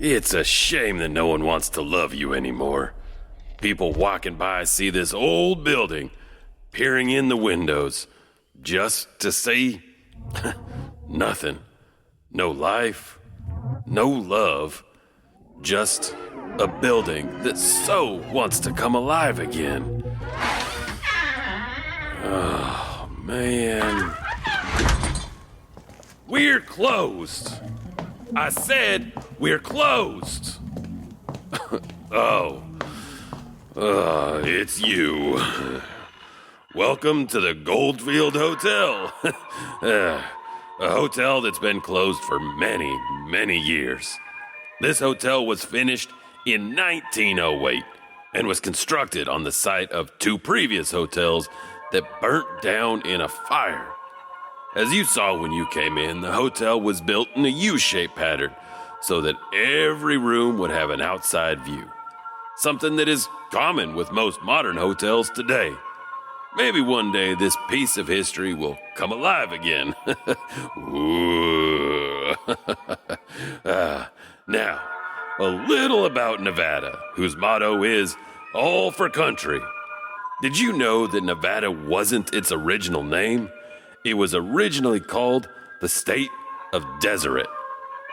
It's a shame that no one wants to love you anymore. People walking by see this old building, peering in the windows, just to see nothing. No life, no love, just a building that so wants to come alive again. Oh, man. We're closed. I said we're closed. It's you. Welcome to the Goldfield Hotel. A hotel that's been closed for many, many years. This hotel was finished in 1908 and was constructed on the site of two previous hotels that burnt down in a fire. As you saw when you came in, the hotel was built in a U-shaped pattern so that every room would have an outside view. Something that is common with most modern hotels today. Maybe one day this piece of history will come alive again. Ooh. Now, a little about Nevada, whose motto is all for country. Did you know that Nevada wasn't its original name? It was originally called the State of Deseret.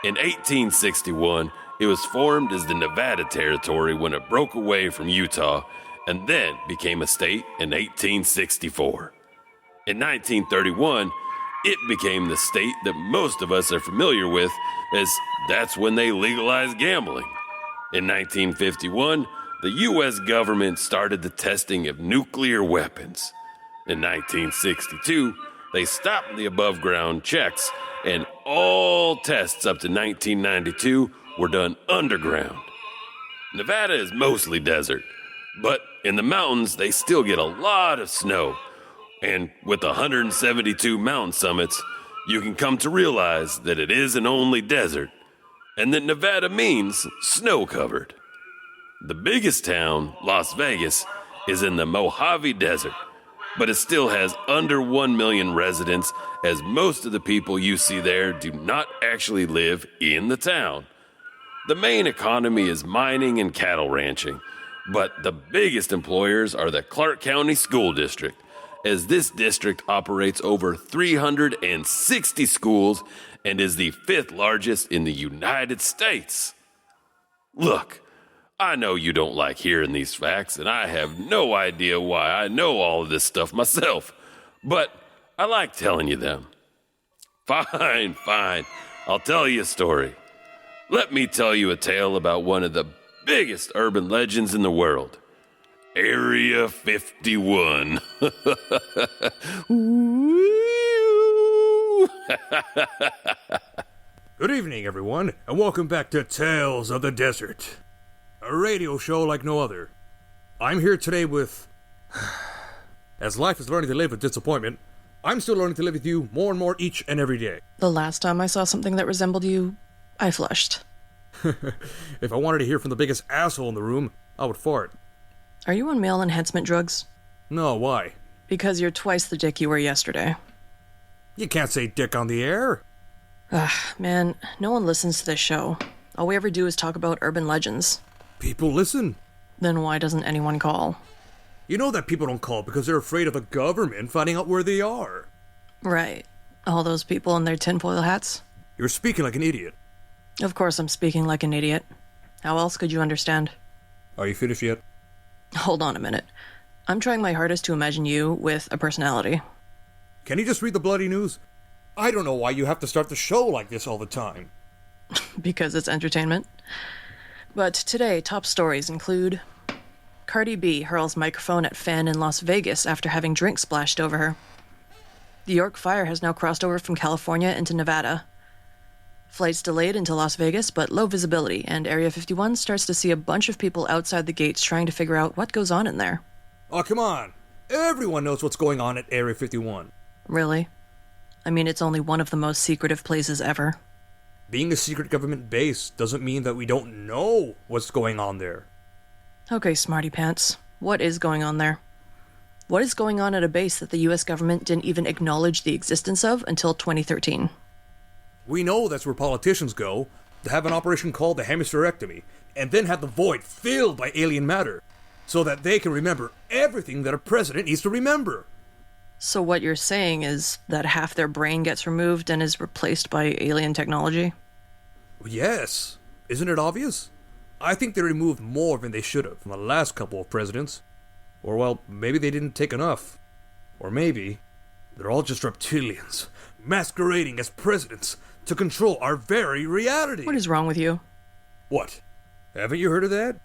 In 1861, it was formed as the Nevada Territory when it broke away from Utah and then became a state in 1864. In 1931, it became the state that most of us are familiar with, as that's when they legalized gambling. In 1951, the U.S. government started the testing of nuclear weapons. In 1962, they stopped the above-ground checks, and all tests up to 1992 were done underground. Nevada is mostly desert, but in the mountains they still get a lot of snow. And with 172 mountain summits, you can come to realize that it isn't only desert, and that Nevada means snow-covered. The biggest town, Las Vegas, is in the Mojave Desert, but it still has under 1 million residents, as most of the people you see there do not actually live in the town. The main economy is mining and cattle ranching, but the biggest employers are the Clark County School District, as this district operates over 360 schools and is the 5th largest in the United States. Look, I know you don't like hearing these facts, and I have no idea why I know all of this stuff myself, but I like telling you them. Fine, I'll tell you a story. Let me tell you a tale about one of the biggest urban legends in the world. Area 51. Good evening, everyone, and welcome back to Tales of the Desert, a radio show like no other. I'm here today with... As life is learning to live with disappointment, I'm still learning to live with you more and more each and every day. The last time I saw something that resembled you, I flushed. If I wanted to hear from the biggest asshole in the room, I would fart. Are you on male enhancement drugs? No, why? Because you're twice the dick you were yesterday. You can't say dick on the air. Man, no one listens to this show. All we ever do is talk about urban legends. People listen. Then why doesn't anyone call? You know that people don't call because they're afraid of the government finding out where they are. Right. All those people in their tinfoil hats? You're speaking like an idiot. Of course I'm speaking like an idiot. How else could you understand? Are you finished yet? Hold on a minute. I'm trying my hardest to imagine you with a personality. Can you just read the bloody news? I don't know why you have to start the show like this all the time. Because it's entertainment. But today, top stories include... Cardi B hurls microphone at fan in Las Vegas after having drink splashed over her. The York fire has now crossed over from California into Nevada. Flights delayed into Las Vegas, but low visibility, and Area 51 starts to see a bunch of people outside the gates trying to figure out what goes on in there. Oh, come on. Everyone knows what's going on at Area 51. Really? I mean, it's only one of the most secretive places ever. Being a secret government base doesn't mean that we don't know what's going on there. Okay, smarty pants. What is going on there? What is going on at a base that the US government didn't even acknowledge the existence of until 2013? We know that's where politicians go, to have an operation called the hemispherectomy, and then have the void filled by alien matter, so that they can remember everything that a president needs to remember. So what you're saying is that half their brain gets removed and is replaced by alien technology? Yes. Isn't it obvious? I think they removed more than they should have from the last couple of presidents. Or, well, maybe they didn't take enough. Or maybe they're all just reptilians, masquerading as presidents to control our very reality. What is wrong with you? What? Haven't you heard of that?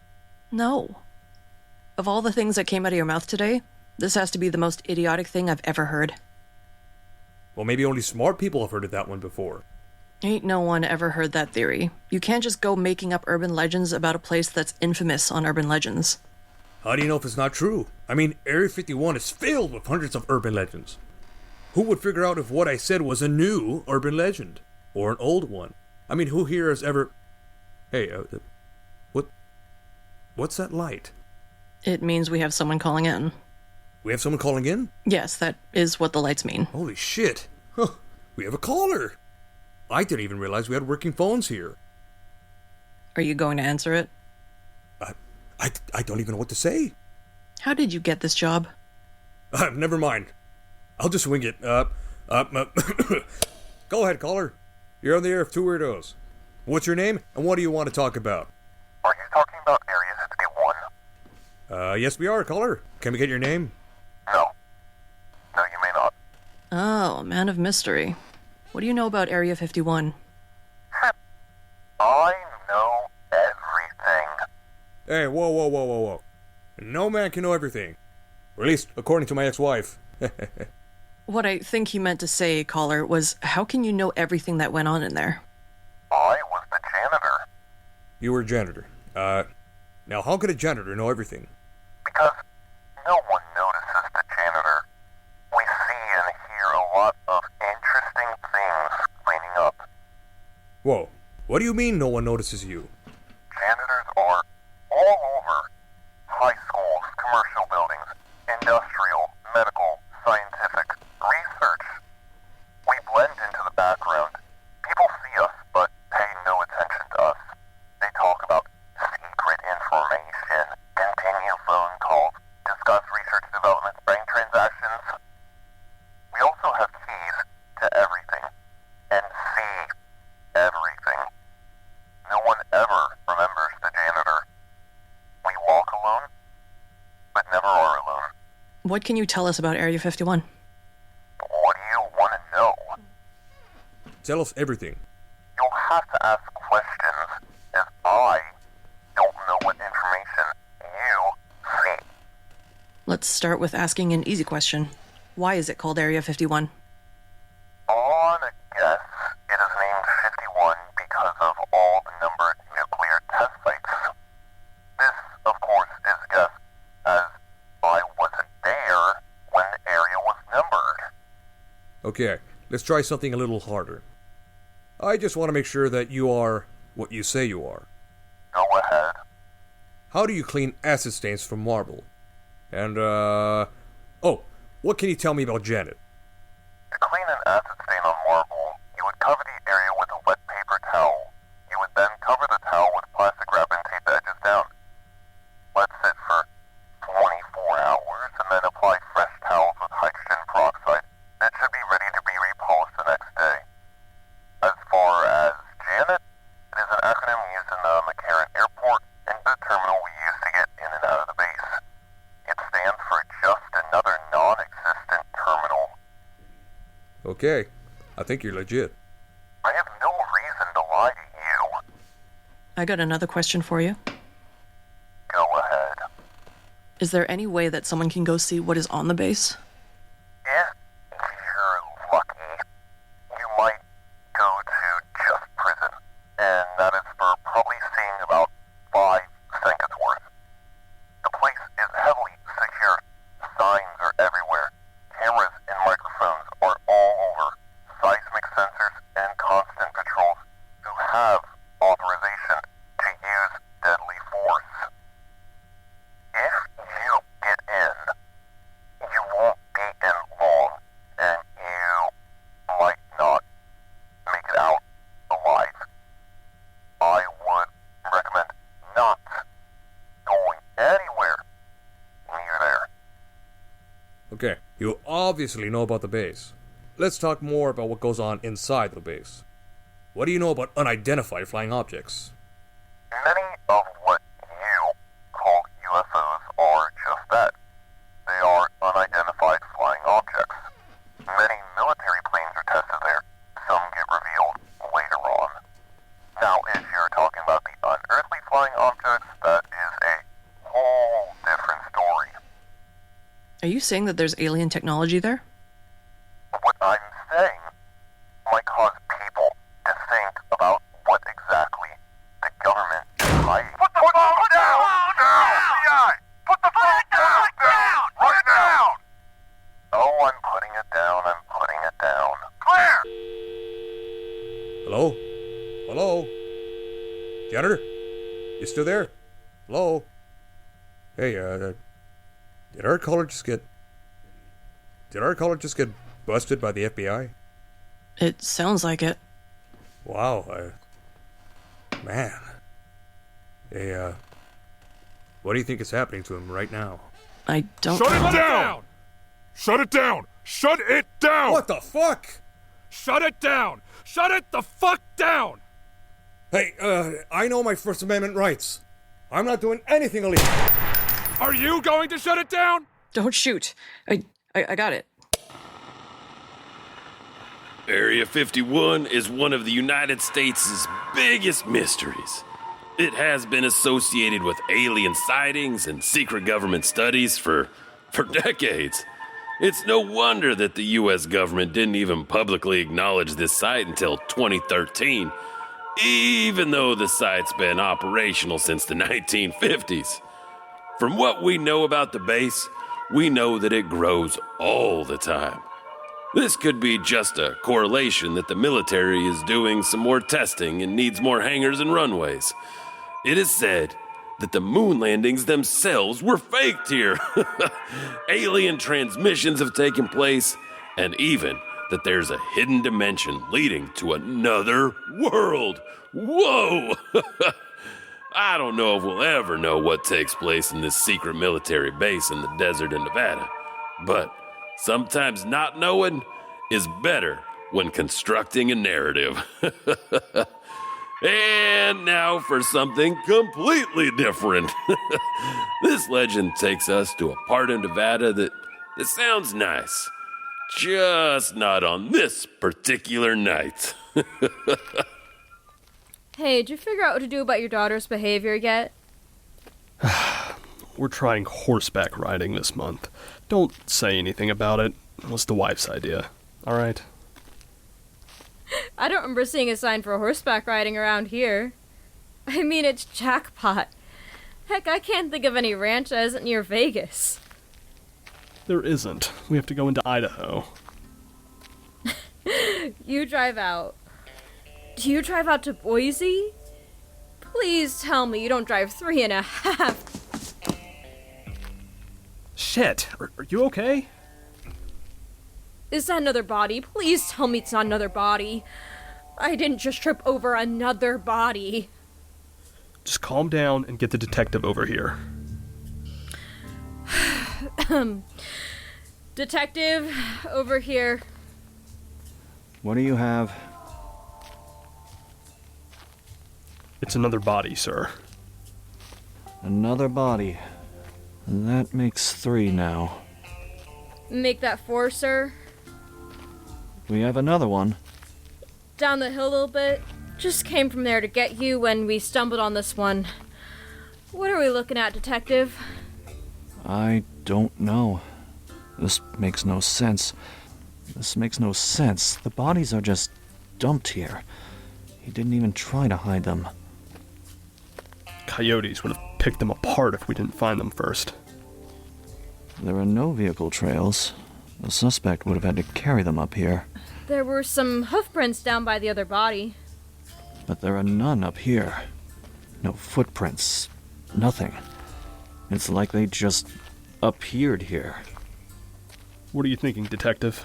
No. Of all the things that came out of your mouth today, this has to be the most idiotic thing I've ever heard. Well, maybe only smart people have heard of that one before. Ain't no one ever heard that theory. You can't just go making up urban legends about a place that's infamous on urban legends. How do you know if it's not true? I mean, Area 51 is filled with hundreds of urban legends. Who would figure out if what I said was a new urban legend? Or an old one? I mean, who here has ever... Hey, what's that light? It means we have someone calling in. We have someone calling in? Yes, that is what the lights mean. Holy shit. Huh, we have a caller. I didn't even realize we had working phones here. Are you going to answer it? I don't even know what to say. How did you get this job? Never mind. I'll just wing it. Go ahead, caller. You're on the air with Two Weirdos. What's your name, and what do you want to talk about? Are you talking about Area 51? Yes we are, caller. Can we get your name? No. No, you may not. Oh, a man of mystery. What do you know about Area 51? I know everything. Hey, whoa. No man can know everything. Or at least, according to my ex-wife. What I think he meant to say, caller, was how can you know everything that went on in there? I was the janitor. You were a janitor. Now how could a janitor know everything? Because no one notices the janitor. We see and hear a lot of interesting things cleaning up. Whoa, what do you mean no one notices you? Janitors are all over. High schools, commercial buildings, industrial, medical, scientific, research. We blend into the background. People see us, but pay no attention to us. They talk about secret information, continue phone calls, discuss research developments, bank transactions. We also have keys to everything, and see everything. No one ever remembers the janitor. We walk alone, but never are alone. What can you tell us about Area 51? What do you want to know? Tell us everything. You'll have to ask questions, as I don't know what information you see. Let's start with asking an easy question. Why is it called Area 51? On a guess, it is named 51 because of all the numbered nuclear test sites. This, of course, is a guess, as I wasn't there when the area was numbered. Okay, let's try something a little harder. I just want to make sure that you are what you say you are. Go ahead. How do you clean acid stains from marble? And, what can you tell me about Janet? To clean an acid stain on marble, you would cover the area with a wet paper towel. You would then cover the towel with plastic wrap and tape the edges down. Let sit for 24 hours and then apply fresh towels with hydrogen peroxide. It should be ready to be repolished the next day. As far as Janet, it is an acronym used in the McCarran Airport and the terminal we use to get in and out of the base. It stands for just another non-existent terminal. Okay, I think you're legit. I have no reason to lie to you. I got another question for you. Go ahead. Is there any way that someone can go see what is on the base? If you're lucky, you might go to just prison, and that is for probably seeing about 5 seconds worth. The place is heavily secured. Signs are everywhere. Cameras and microphones are all over. Seismic sensors and constant patrols who have authorization to use deadly force. If you get in, you won't be in long, and you might not make it out alive. You obviously know about the base. Let's talk more about what goes on inside the base. What do you know about unidentified flying objects? Many of what you call UFOs are just that. They are unidentified flying objects. Many military planes are tested there. Some get revealed later on. Now, if you're talking about the unearthly flying objects, that is a whole different story. Are you saying that there's alien technology there? What I'm saying might cause people to think about what exactly the government is hiding. Put the phone down! FBI! Put the phone down! Right now! Oh, I'm putting it down. Clear! Hello? Hello? Janitor? You still there? Hello? Hey, did our caller just get busted by the FBI? It sounds like it. Wow, man. Hey, what do you think is happening to him right now? I don't... Shut it down! Shut it down! Shut it down! What the fuck? Shut it down! Shut it the fuck down! Hey, I know my First Amendment rights. I'm not doing anything illegal. Are you going to shut it down? Don't shoot. I got it. Area 51 is one of the United States' biggest mysteries. It has been associated with alien sightings and secret government studies for decades. It's no wonder that the U.S. government didn't even publicly acknowledge this site until 2013, even though the site's been operational since the 1950s. From what we know about the base, we know that it grows all the time. This could be just a correlation that the military is doing some more testing and needs more hangars and runways. It is said that the moon landings themselves were faked here. Alien transmissions have taken place, and even that there's a hidden dimension leading to another world. Whoa! I don't know if we'll ever know what takes place in this secret military base in the desert in Nevada, but sometimes not knowing is better when constructing a narrative. And now for something completely different. This legend takes us to a part of Nevada that sounds nice, just not on this particular night. Hey, did you figure out what to do about your daughter's behavior yet? We're trying horseback riding this month. Don't say anything about it. It was the wife's idea. All right? I don't remember seeing a sign for horseback riding around here. I mean, it's Jackpot. Heck, I can't think of any ranch that isn't near Vegas. There isn't. We have to go into Idaho. You drive out. Do you drive out to Boise? Please tell me you don't drive 3.5. Shit! Are you okay? Is that another body? Please tell me it's not another body. I didn't just trip over another body. Just calm down and get the detective over here. Detective, over here. What do you have? It's another body, sir. Another body. That makes 3 now. Make that 4, sir. We have another one. Down the hill a little bit. Just came from there to get you when we stumbled on this one. What are we looking at, Detective? I don't know. This makes no sense. The bodies are just dumped here. He didn't even try to hide them. Coyotes would have picked them apart if we didn't find them first. There are no vehicle trails. The suspect would have had to carry them up here. There were some hoof prints down by the other body. But there are none up here. No footprints. Nothing. It's like they just appeared here. What are you thinking, Detective?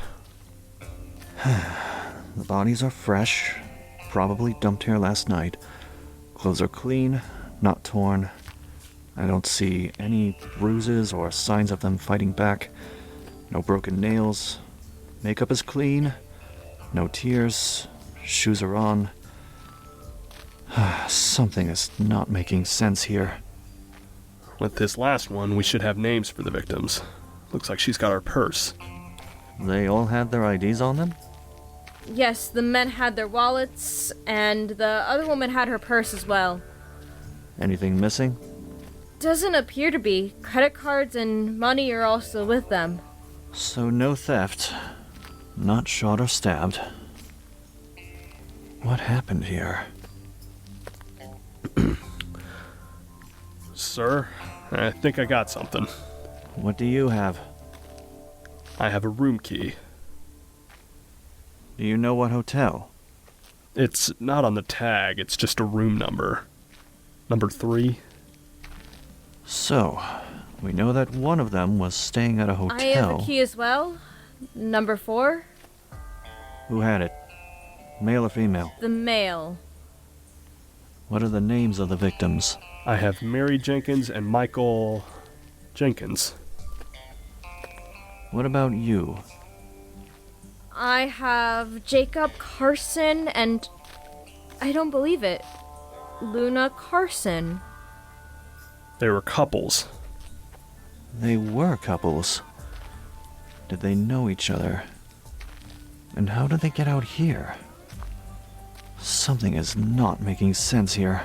The bodies are fresh. Probably dumped here last night. Clothes are clean, not torn. I don't see any bruises or signs of them fighting back. No broken nails. Makeup is clean. No tears. Shoes are on. Something is not making sense here. With this last one, we should have names for the victims. Looks like she's got her purse. They all had their IDs on them? Yes, the men had their wallets, and the other woman had her purse as well. Anything missing? Doesn't appear to be. Credit cards and money are also with them. So no theft. Not shot or stabbed. What happened here? Sir, I think I got something. What do you have? I have a room key. Do you know what hotel? It's not on the tag, it's just a room number. Number 3. So, we know that one of them was staying at a hotel. I have a key as well. Number 4. Who had it? Male or female? The male. What are the names of the victims? I have Mary Jenkins and Michael Jenkins. What about you? I have Jacob Carson and... I don't believe it. Luna Carson. They were couples. They were couples. Did they know each other? And how did they get out here? Something is not making sense here.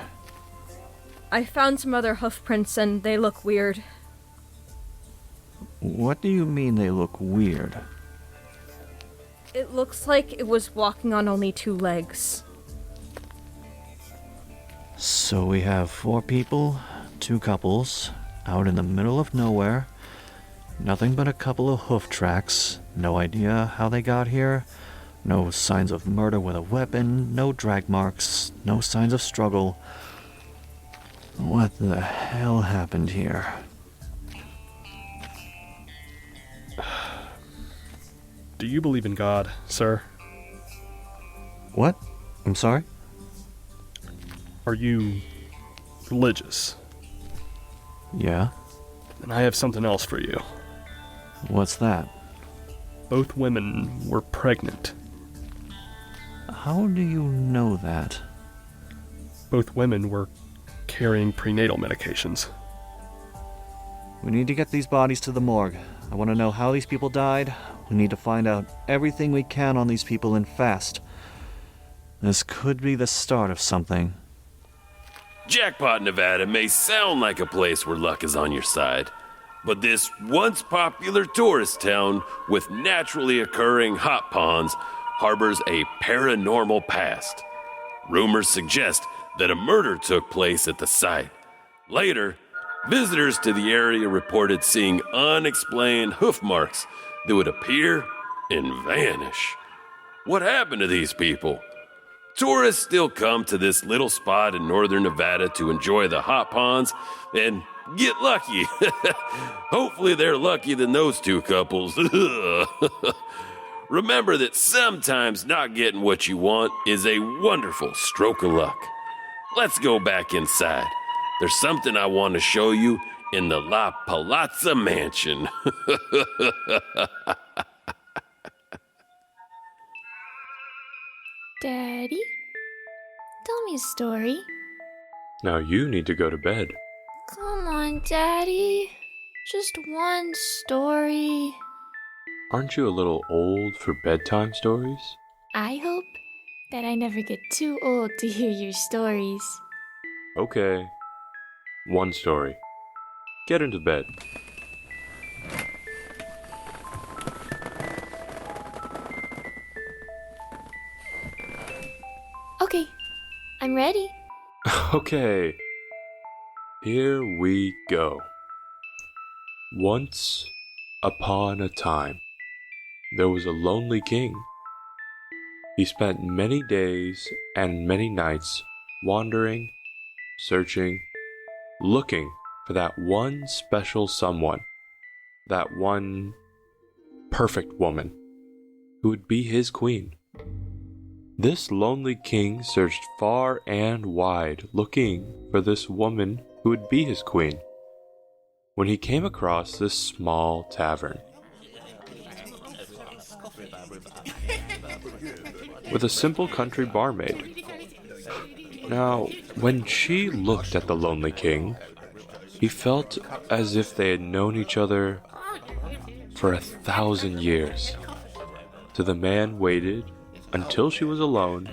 I found some other hoof prints and they look weird. What do you mean they look weird? It looks like it was walking on only 2 legs. So we have 4 people, 2 couples, out in the middle of nowhere. Nothing but a couple of hoof tracks. No idea how they got here. No signs of murder with a weapon. No drag marks. No signs of struggle. What the hell happened here? Do you believe in God, sir? What? I'm sorry? Are you religious? Yeah? Then I have something else for you. What's that? Both women were pregnant. How do you know that? Both women were carrying prenatal medications. We need to get these bodies to the morgue. I want to know how these people died. We need to find out everything we can on these people and fast. This could be the start of something. Jackpot, Nevada may sound like a place where luck is on your side, but this once popular tourist town with naturally occurring hot ponds harbors a paranormal past. Rumors suggest that a murder took place at the site. Later, visitors to the area reported seeing unexplained hoof marks that would appear and vanish. What happened to these people? Tourists still come to this little spot in northern Nevada to enjoy the hot ponds and get lucky. Hopefully they're luckier than those 2 couples. Remember that sometimes not getting what you want is a wonderful stroke of luck. Let's go back inside. There's something I want to show you in the Palazza Mansion. Daddy, tell me a story. Now you need to go to bed. Come on, Daddy. Just one story. Aren't you a little old for bedtime stories? I hope that I never get too old to hear your stories. Okay. One story. Get into bed. Okay, I'm ready. Okay. Here we go. Once upon a time, there was a lonely king. He spent many days and many nights wandering, searching, looking for that one special someone, that one perfect woman who would be his queen. This lonely king searched far and wide looking for this woman who would be his queen, when he came across this small tavern. with a simple country barmaid. Now, when she looked at the lonely king, he felt as if they had known each other for 1,000 years. So the man waited until she was alone,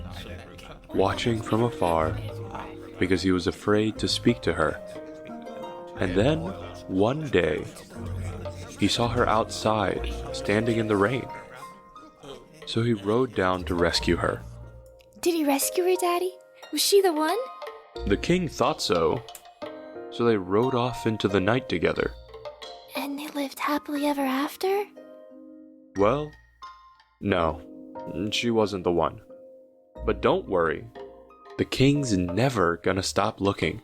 watching from afar, because he was afraid to speak to her. And then, one day, he saw her outside, standing in the rain. So he rode down to rescue her. Did he rescue her, Daddy? Was she the one? The king thought so, so they rode off into the night together. And they lived happily ever after? Well, no, she wasn't the one. But don't worry, the king's never gonna stop looking.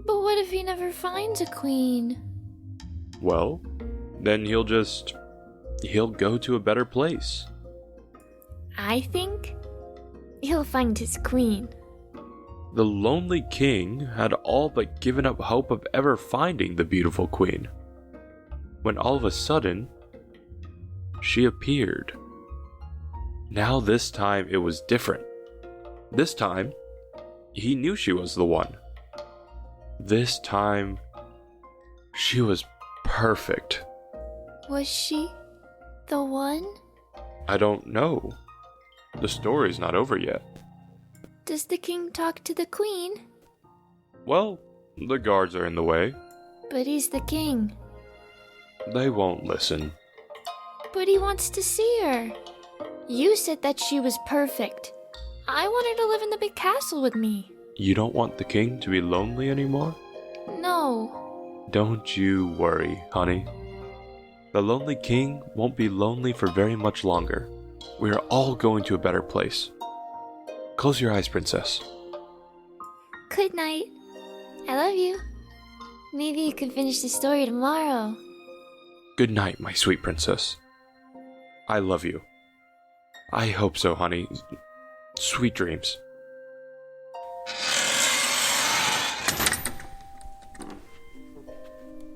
But what if he never finds a queen? Well, then he'll go to a better place. I think he'll find his queen. The lonely king had all but given up hope of ever finding the beautiful queen, when all of a sudden, she appeared. Now this time it was different. This time, he knew she was the one. This time, she was perfect. Was she the one? I don't know. The story's not over yet. Does the king talk to the queen? Well, the guards are in the way. But he's the king. They won't listen. But he wants to see her. You said that she was perfect. I want her to live in the big castle with me. You don't want the king to be lonely anymore? No. Don't you worry, honey. The lonely king won't be lonely for very much longer. We are all going to a better place. Close your eyes, princess. Good night. I love you. Maybe you can finish the story tomorrow. Good night, my sweet princess. I love you. I hope so, honey. Sweet dreams.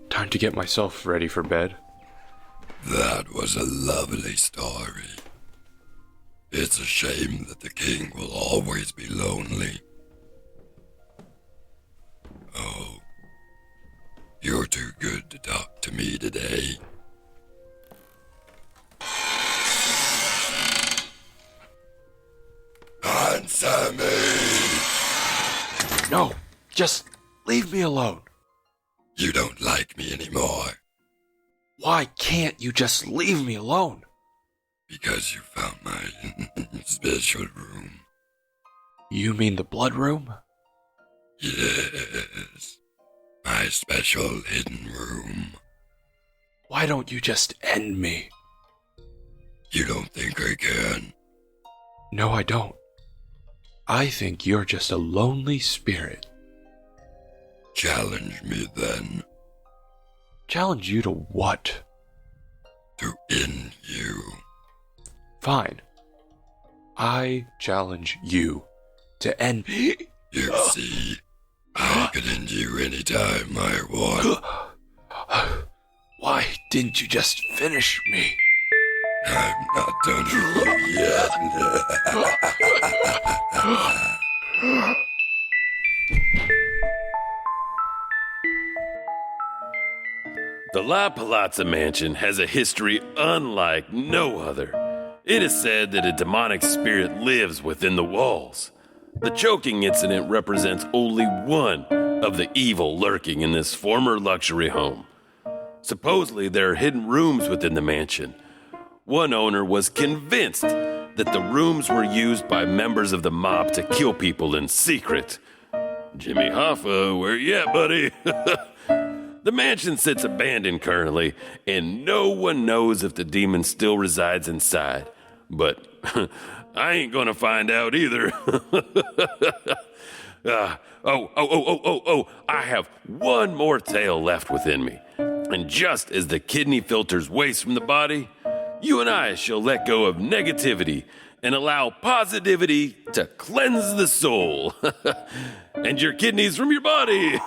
Time to get myself ready for bed. That was a lovely story. It's a shame that the king will always be lonely. Oh, you're too good to talk to me today. Answer me! No, just leave me alone. You don't like me anymore. Why can't you just leave me alone? Because you found my special room. You mean the blood room? Yes. My special hidden room. Why don't you just end me? You don't think I can? No, I don't. I think you're just a lonely spirit. Challenge me then. Challenge you to what? To end you. Fine. I challenge you to end me. You see, I could end you anytime I want. Why didn't you just finish me? I'm not done with you yet. The Palazza Mansion has a history unlike no other. It is said that a demonic spirit lives within the walls. The choking incident represents only one of the evil lurking in this former luxury home. Supposedly, there are hidden rooms within the mansion. One owner was convinced that the rooms were used by members of the mob to kill people in secret. Jimmy Hoffa, where you at, buddy? The mansion sits abandoned currently, and no one knows if the demon still resides inside. But I ain't gonna find out either. I have one more tale left within me. And just as the kidney filters waste from the body, you and I shall let go of negativity and allow positivity to cleanse the soul. And your kidneys from your body.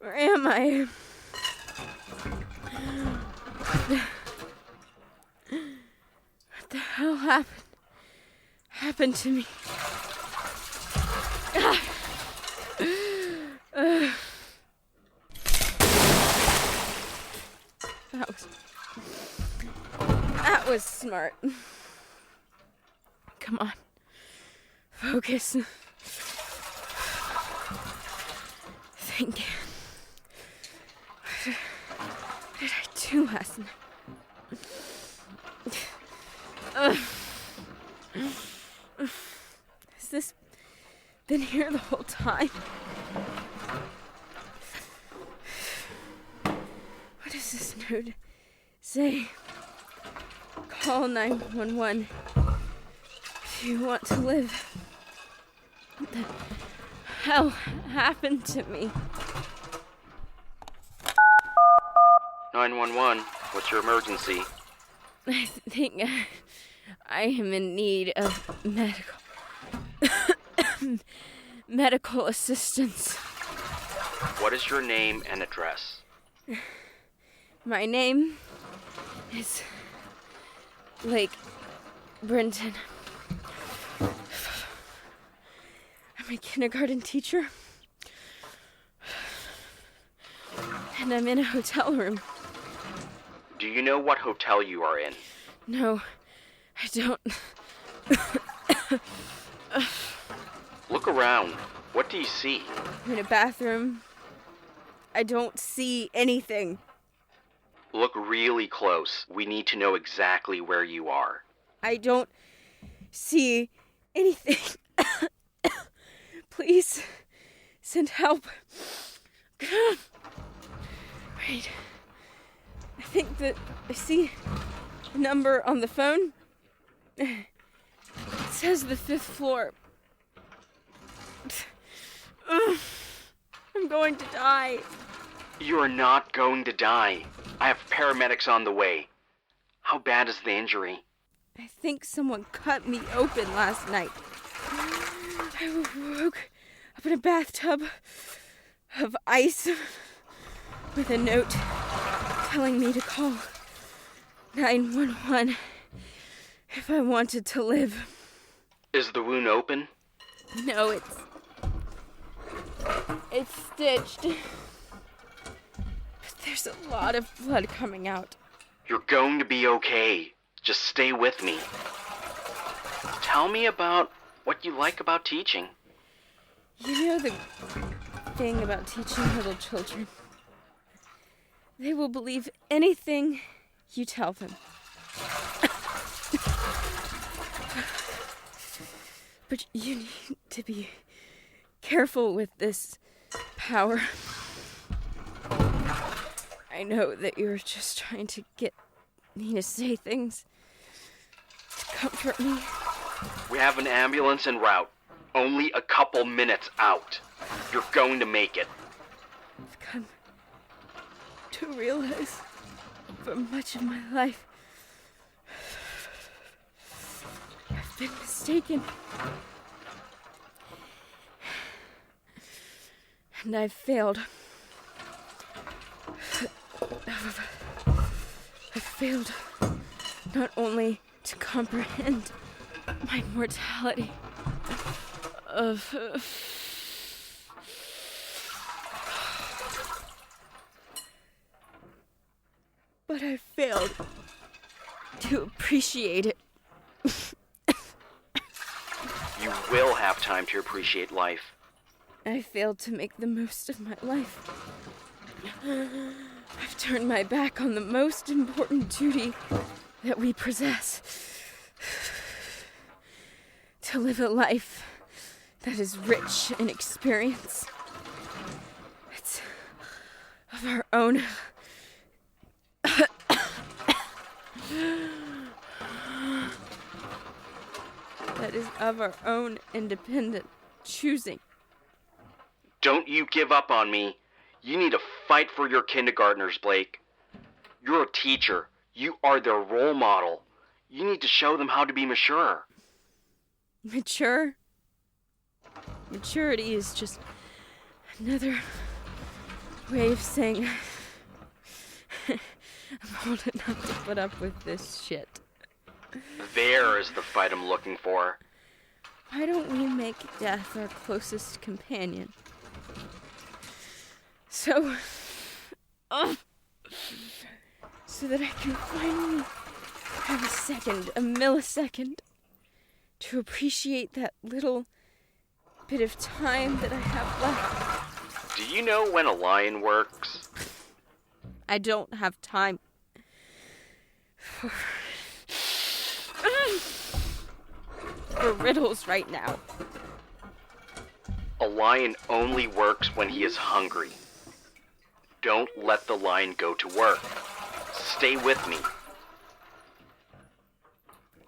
Where am I? What the hell happened to me? That was smart. Come on. Focus. Think. What did I do last night? Has this been here the whole time? What does this note say? Call 911 if you want to live. What the hell happened to me? 911, what's your emergency? I think I am in need of medical assistance. What is your name and address? My name is Lake Brenton. I'm a kindergarten teacher. And I'm in a hotel room. Do you know what hotel you are in? No, I don't. Look around. What do you see? I'm in a bathroom. I don't see anything. Look really close. We need to know exactly where you are. I don't see anything. Please, send help. Wait. I think that I see a number on the phone. It says the 5th floor. I'm going to die. You are not going to die. I have paramedics on the way. How bad is the injury? I think someone cut me open last night. I woke up in a bathtub of ice with a note telling me to call 911 if I wanted to live. Is the wound open? No, it's stitched. But there's a lot of blood coming out. You're going to be okay. Just stay with me. Tell me about what you like about teaching. You know the thing about teaching little children? They will believe anything you tell them. But you need to be careful with this power. I know that you're just trying to get me to say things to comfort me. We have an ambulance en route. Only a couple minutes out. You're going to make it. I've come to realize for much of my life I've been mistaken. And I've failed. I've failed not only to comprehend my mortality, but I failed to appreciate it. You will have time to appreciate life. I failed to make the most of my life. I've turned my back on the most important duty that we possess. To live a life that is rich in experience. It's of our own. That is of our own independent choosing. Don't you give up on me. You need to fight for your kindergartners, Blake. You're a teacher. You are their role model. You need to show them how to be mature. Mature? Maturity is just another way of saying I'm old enough to put up with this shit. There is the fight I'm looking for. Why don't we make death our closest companion? So that I can finally have a millisecond, to appreciate that little bit of time that I have left. Do you know when a lion works? I don't have time for riddles right now. A lion only works when he is hungry. Don't let the lion go to work. Stay with me.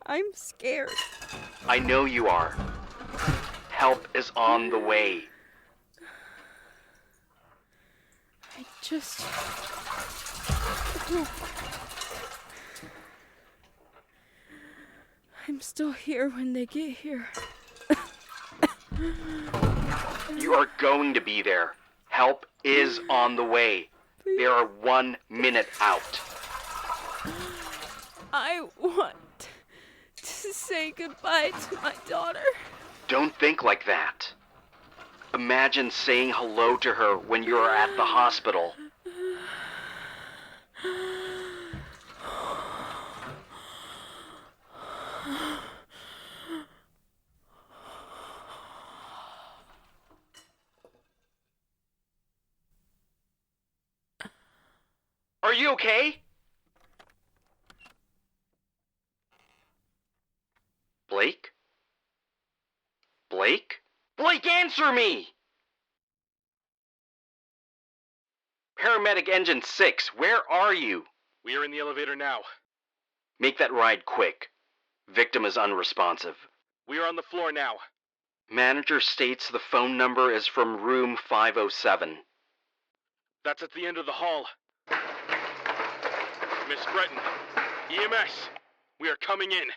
I'm scared. I know you are. Help is on the way. I'm still here when they get here. You are going to be there. Help is on the way. They are 1 minute out. I want to say goodbye to my daughter. Don't think like that. Imagine saying hello to her when you're at the hospital. Are you okay? Blake? Blake? Blake, answer me! Paramedic Engine 6, where are you? We are in the elevator now. Make that ride quick. Victim is unresponsive. We are on the floor now. Manager states the phone number is from room 507. That's at the end of the hall. Miss Breton, EMS, we are coming in.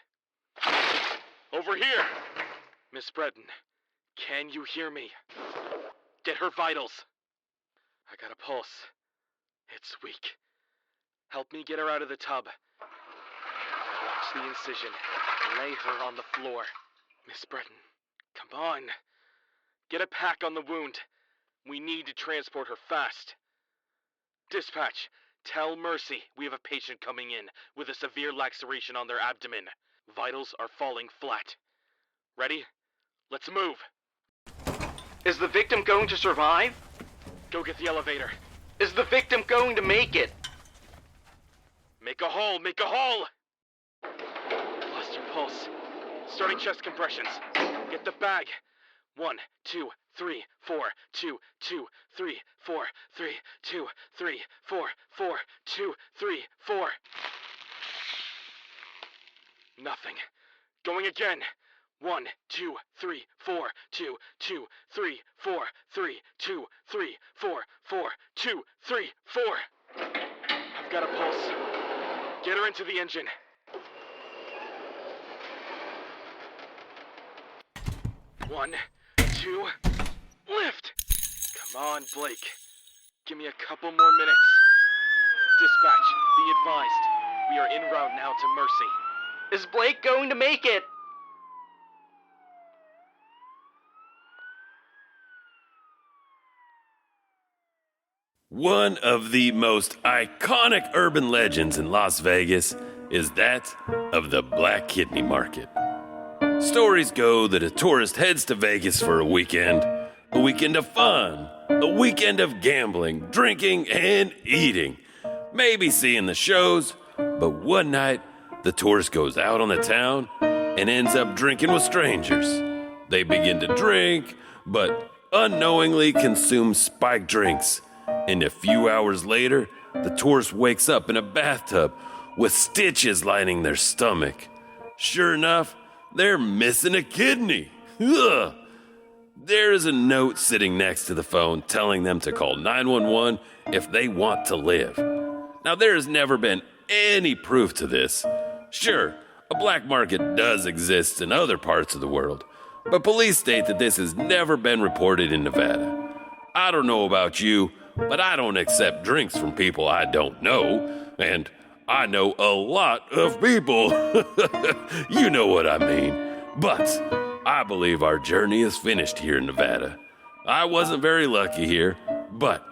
Over here. Miss Breton, can you hear me? Get her vitals. I got a pulse. It's weak. Help me get her out of the tub. Watch the incision. Lay her on the floor. Miss Breton, come on. Get a pack on the wound. We need to transport her fast. Dispatch, tell Mercy we have a patient coming in with a severe laceration on their abdomen. Vitals are falling flat. Ready? Let's move. Is the victim going to survive? Go get the elevator. Is the victim going to make it? Make a hole! Make a hole! Lost your pulse. Starting chest compressions. Get the bag. 1, 2, 3, 4, 2, 2, 3, 4, 3, 2, 3, 4, 4, 2, 3, 4. Nothing. Going again. 1, 2, 3, 4, 2, 2, 3, 4, 3, 2, 3, 4, 4, 2, 3, 4. I've got a pulse. Get her into the engine. One, two, lift! Come on, Blake. Give me a couple more minutes. Dispatch, be advised. We are en route now to Mercy. Is Blake going to make it? One of the most iconic urban legends in Las Vegas is that of the Black Kidney Market. Stories go that a tourist heads to Vegas for a weekend of fun, a weekend of gambling, drinking, and eating, maybe seeing the shows, but one night the tourist goes out on the town and ends up drinking with strangers. They begin to drink, but unknowingly consume spiked drinks. And a few hours later, the tourist wakes up in a bathtub with stitches lining their stomach. Sure enough, they're missing a kidney. Ugh. There is a note sitting next to the phone telling them to call 911 if they want to live. Now, there has never been any proof to this. Sure, a black market does exist in other parts of the world, but police state that this has never been reported in Nevada. I don't know about you, but I don't accept drinks from people I don't know, and I know a lot of people. You know what I mean. But I believe our journey is finished here in Nevada. I wasn't very lucky here, but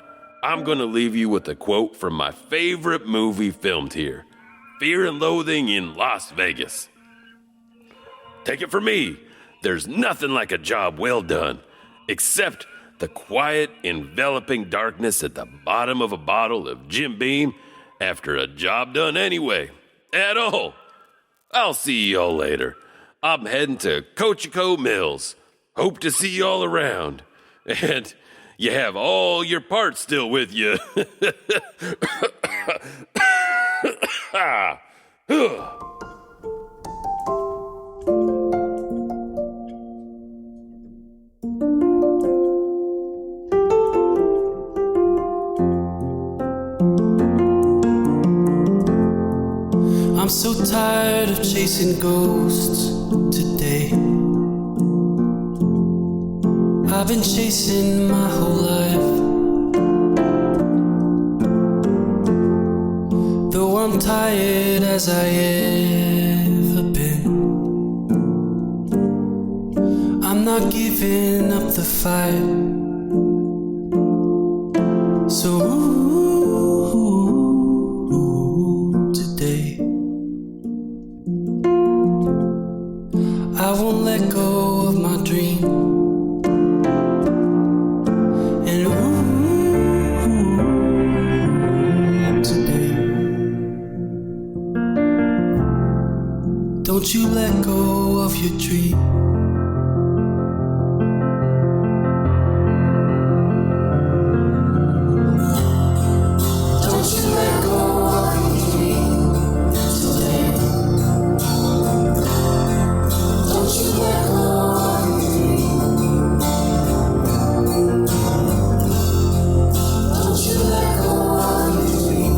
I'm going to leave you with a quote from my favorite movie filmed here, Fear and Loathing in Las Vegas. Take it from me, there's nothing like a job well done, except the quiet, enveloping darkness at the bottom of a bottle of Jim Beam after a job done anyway. At all. I'll see y'all later. I'm heading to Cochico Mills. Hope to see y'all around. And you have all your parts still with you. I'm so tired of chasing ghosts today. I've been chasing my whole life. Though I'm tired as I ever been, I'm not giving up the fight. So I won't let go of my dream. And today, don't you let go of your dream. Don't you let go of your dream today. Don't you let go of your dream. Don't you let go of your dream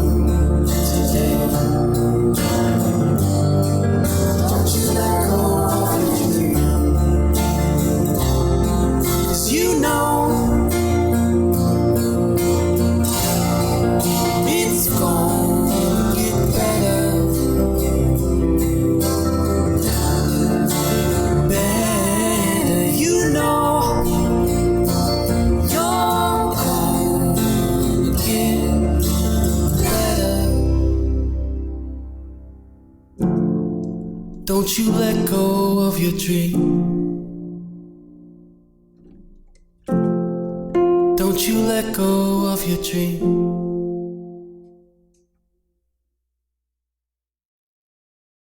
today. Don't you let go of your dream. 'Cause you know it's gonna get better. Don't you let go of your dream. Don't you let go of your dream.